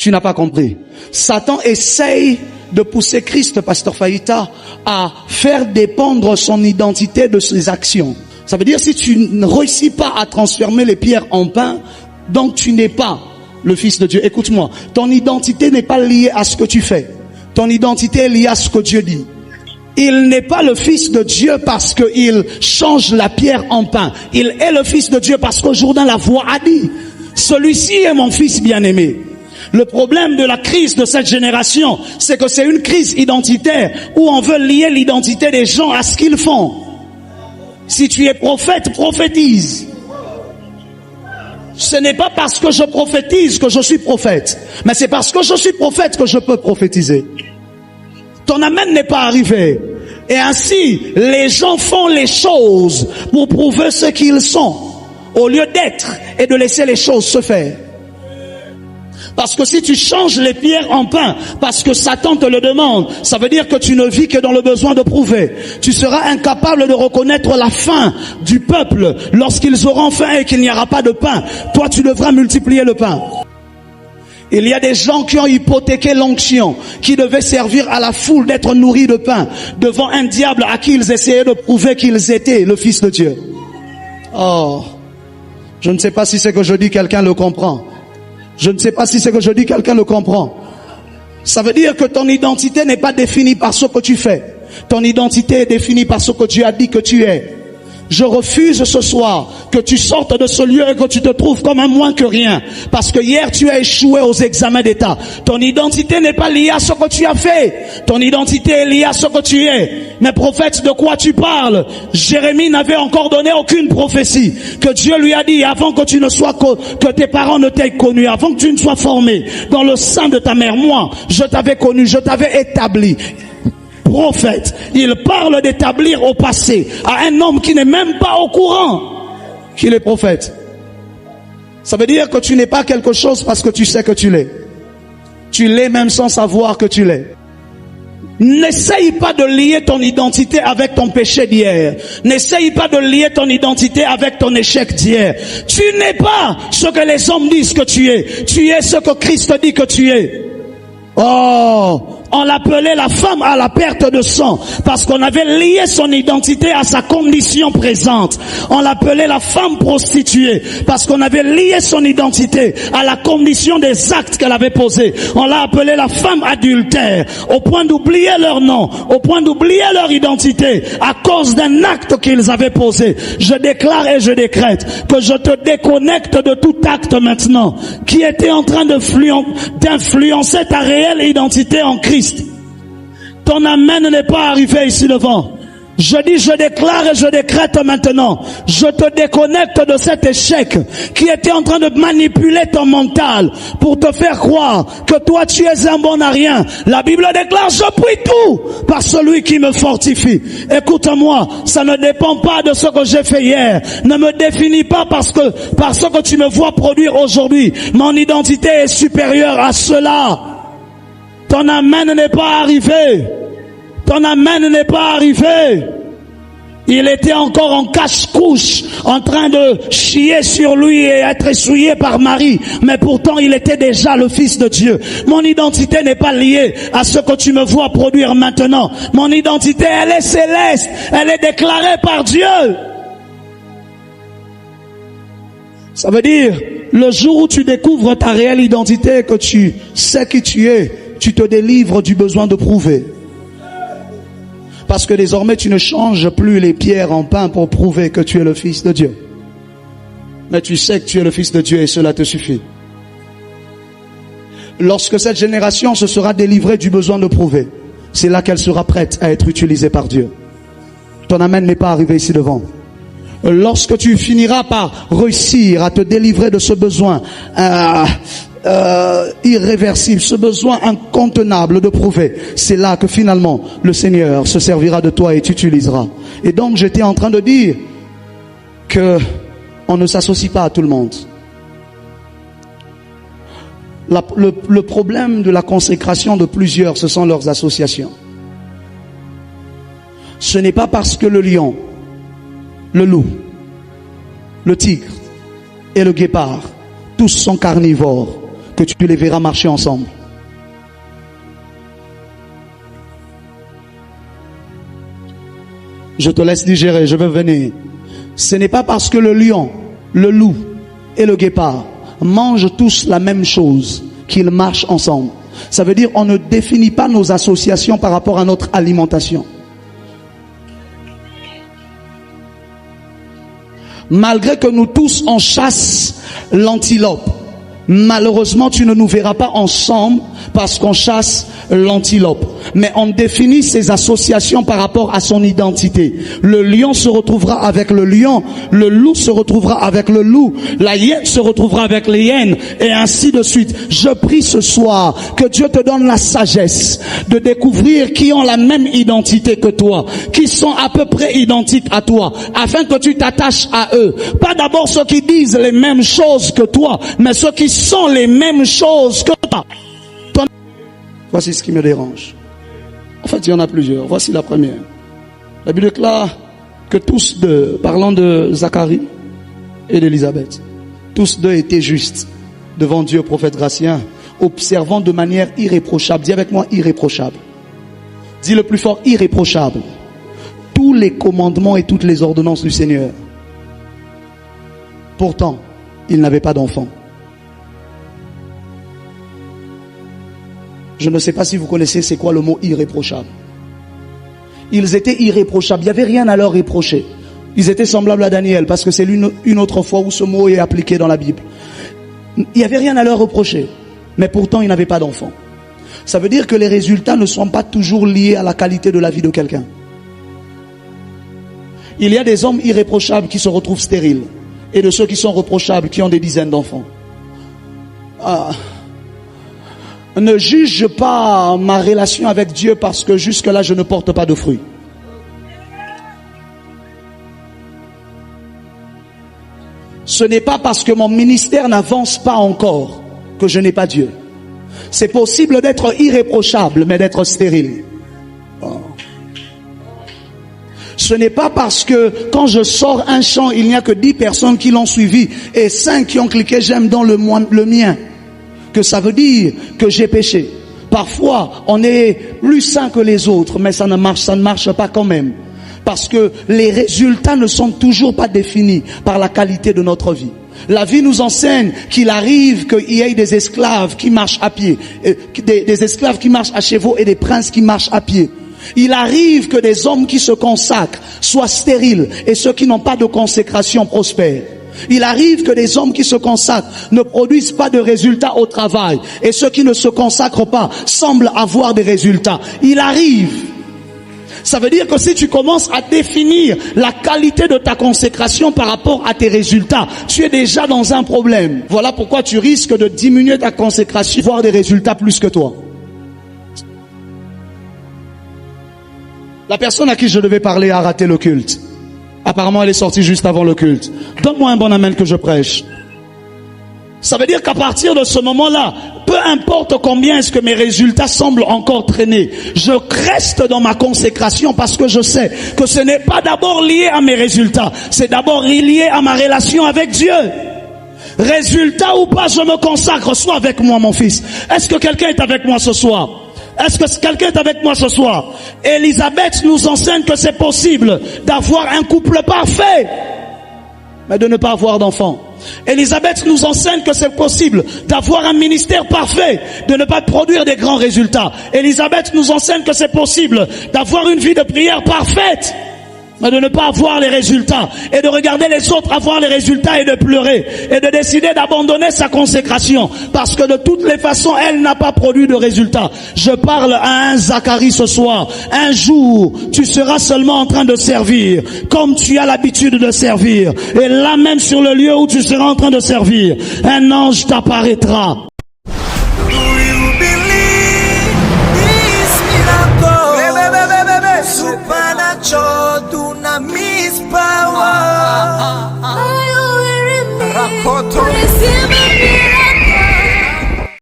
Tu n'as pas compris. Satan essaye de pousser Christ, pasteur Faïta, à faire dépendre son identité de ses actions. Ça veut dire si tu ne réussis pas à transformer les pierres en pain, donc tu n'es pas le Fils de Dieu. Écoute-moi, ton identité n'est pas liée à ce que tu fais. Ton identité est liée à ce que Dieu dit. Il n'est pas le Fils de Dieu parce qu'il change la pierre en pain. Il est le Fils de Dieu parce qu'au Jourdain la voix a dit, celui-ci est mon Fils bien-aimé. Le problème de la crise de cette génération, c'est que c'est une crise identitaire où on veut lier l'identité des gens à ce qu'ils font. Si tu es prophète, prophétise. Ce n'est pas parce que je prophétise que je suis prophète, mais c'est parce que je suis prophète que je peux prophétiser. Ton amen n'est pas arrivé. Et ainsi, les gens font les choses pour prouver ce qu'ils sont, au lieu d'être et de laisser les choses se faire. Parce que si tu changes les pierres en pain, parce que Satan te le demande, ça veut dire que tu ne vis que dans le besoin de prouver. Tu seras incapable de reconnaître la faim du peuple lorsqu'ils auront faim et qu'il n'y aura pas de pain. Toi, tu devras multiplier le pain. Il y a des gens qui ont hypothéqué l'onction, qui devaient servir à la foule d'être nourris de pain, devant un diable à qui ils essayaient de prouver qu'ils étaient le Fils de Dieu. Oh, je ne sais pas si c'est que je dis quelqu'un le comprend. Je ne sais pas si c'est que je dis quelqu'un le comprend. Ça veut dire que ton identité n'est pas définie par ce que tu fais. Ton identité est définie par ce que Dieu a dit que tu es. Je refuse ce soir que tu sortes de ce lieu et que tu te trouves comme un moins que rien. Parce que hier tu as échoué aux examens d'État. Ton identité n'est pas liée à ce que tu as fait. Ton identité est liée à ce que tu es. Mais prophète, de quoi tu parles? Jérémie n'avait encore donné aucune prophétie. Que Dieu lui a dit avant que tu ne sois, que tes parents ne t'aient connu, avant que tu ne sois formé dans le sein de ta mère. Moi, je t'avais connu, je t'avais établi. Prophète, il parle d'établir au passé à un homme qui n'est même pas au courant qu'il est prophète. Ça veut dire que tu n'es pas quelque chose parce que tu sais que tu l'es. Tu l'es même sans savoir que tu l'es. N'essaye pas de lier ton identité avec ton péché d'hier. N'essaye pas de lier ton identité avec ton échec d'hier. Tu n'es pas ce que les hommes disent que tu es. Tu es ce que Christ dit que tu es. Oh, on l'appelait la femme à la perte de sang parce qu'on avait lié son identité à sa condition présente. On l'appelait la femme prostituée parce qu'on avait lié son identité à la condition des actes qu'elle avait posés. On l'a appelée la femme adultère au point d'oublier leur nom, au point d'oublier leur identité à cause d'un acte qu'ils avaient posé. Je déclare et je décrète que je te déconnecte de tout acte maintenant qui était en train d'influencer ta réelle identité en Christ. Ton amen n'est pas arrivé ici devant. Je dis, je déclare et je décrète maintenant. Je te déconnecte de cet échec qui était en train de manipuler ton mental pour te faire croire que toi tu es un bon à rien. La Bible déclare, je prie tout par celui qui me fortifie. Écoute-moi, ça ne dépend pas de ce que j'ai fait hier. Ne me définis pas parce que tu me vois produire aujourd'hui. Mon identité est supérieure à cela. Ton amen n'est pas arrivé. Ton amen n'est pas arrivé. Il était encore en cache-couche, en train de chier sur lui et être essuyé par Marie. Mais pourtant, il était déjà le Fils de Dieu. Mon identité n'est pas liée à ce que tu me vois produire maintenant. Mon identité, elle est céleste. Elle est déclarée par Dieu. Ça veut dire, le jour où tu découvres ta réelle identité, que tu sais qui tu es, tu te délivres du besoin de prouver. Parce que désormais, tu ne changes plus les pierres en pain pour prouver que tu es le Fils de Dieu. Mais tu sais que tu es le Fils de Dieu et cela te suffit. Lorsque cette génération se sera délivrée du besoin de prouver, c'est là qu'elle sera prête à être utilisée par Dieu. Ton amen n'est pas arrivé ici devant. Lorsque tu finiras par réussir à te délivrer de ce besoin irréversible, ce besoin incontenable de prouver, c'est là que finalement le Seigneur se servira de toi et t'utilisera. Et donc j'étais en train de dire que on ne s'associe pas à tout le monde. Le problème de la consécration de plusieurs, ce sont leurs associations. Ce n'est pas parce que le lion, le loup, le tigre et le guépard, tous sont carnivores, que tu les verras marcher ensemble. Je te laisse digérer, je vais venir. Ce n'est pas parce que le lion, le loup et le guépard mangent tous la même chose qu'ils marchent ensemble. Ça veut dire on ne définit pas nos associations par rapport à notre alimentation. Malgré que nous tous on chasse l'antilope, malheureusement tu ne nous verras pas ensemble parce qu'on chasse l'antilope. Mais on définit ses associations par rapport à son identité. Le lion se retrouvera avec le lion, le loup se retrouvera avec le loup, la hyène se retrouvera avec les hyènes, et ainsi de suite. Je prie ce soir que Dieu te donne la sagesse de découvrir qui ont la même identité que toi, qui sont à peu près identiques à toi, afin que tu t'attaches à eux. Pas d'abord ceux qui disent les mêmes choses que toi, mais ceux qui sont les mêmes choses que toi. Voici ce qui me dérange. En fait, il y en a plusieurs. Voici la première. La Bible déclare que tous deux, parlant de Zacharie et d'Élisabeth, tous deux étaient justes devant Dieu, prophète Gratien, observant de manière irréprochable. Dis avec moi, irréprochable. Dis le plus fort, irréprochable. Tous les commandements et toutes les ordonnances du Seigneur. Pourtant, ils n'avaient pas d'enfants. Je ne sais pas si vous connaissez c'est quoi le mot irréprochable. Ils étaient irréprochables. Il n'y avait rien à leur reprocher. Ils étaient semblables à Daniel parce que c'est une autre fois où ce mot est appliqué dans la Bible. Il n'y avait rien à leur reprocher. Mais pourtant, ils n'avaient pas d'enfants. Ça veut dire que les résultats ne sont pas toujours liés à la qualité de la vie de quelqu'un. Il y a des hommes irréprochables qui se retrouvent stériles. Et de ceux qui sont reprochables, qui ont des dizaines d'enfants. Ne juge pas ma relation avec Dieu parce que jusque-là je ne porte pas de fruits. Ce n'est pas parce que mon ministère n'avance pas encore que je n'ai pas Dieu. C'est possible d'être irréprochable mais d'être stérile. Ce n'est pas parce que quand je sors un chant, il n'y a que 10 personnes qui l'ont suivi et 5 qui ont cliqué j'aime dans le mien, que ça veut dire que j'ai péché. Parfois, on est plus saint que les autres, mais ça ne marche pas quand même. Parce que les résultats ne sont toujours pas définis par la qualité de notre vie. La vie nous enseigne qu'il arrive qu'il y ait des esclaves qui marchent à pied, des esclaves qui marchent à chevaux et des princes qui marchent à pied. Il arrive que des hommes qui se consacrent soient stériles et ceux qui n'ont pas de consécration prospèrent. Il arrive que des hommes qui se consacrent ne produisent pas de résultats au travail et ceux qui ne se consacrent pas semblent avoir des résultats. Il arrive. Ça veut dire que si tu commences à définir la qualité de ta consécration par rapport à tes résultats, tu es déjà dans un problème. Voilà pourquoi tu risques de diminuer ta consécration, voir des résultats plus que toi. La personne à qui je devais parler a raté le culte. Apparemment, elle est sortie juste avant le culte. Donne-moi un bon amen que je prêche. Ça veut dire qu'à partir de ce moment-là, peu importe combien est-ce que mes résultats semblent encore traîner, je reste dans ma consécration parce que je sais que ce n'est pas d'abord lié à mes résultats, c'est d'abord lié à ma relation avec Dieu. Résultat ou pas, je me consacre. Sois avec moi, mon fils. Est-ce que quelqu'un est avec moi ce soir? Est-ce que quelqu'un est avec moi ce soir? Élisabeth nous enseigne que c'est possible d'avoir un couple parfait, mais de ne pas avoir d'enfants. Élisabeth nous enseigne que c'est possible d'avoir un ministère parfait, de ne pas produire des grands résultats. Élisabeth nous enseigne que c'est possible d'avoir une vie de prière parfaite, mais de ne pas avoir les résultats, et de regarder les autres avoir les résultats et de pleurer, et de décider d'abandonner sa consécration, parce que de toutes les façons, elle n'a pas produit de résultats. Je parle à un Zacharie ce soir. Un jour, tu seras seulement en train de servir, comme tu as l'habitude de servir. Et là même sur le lieu où tu seras en train de servir, un ange t'apparaîtra.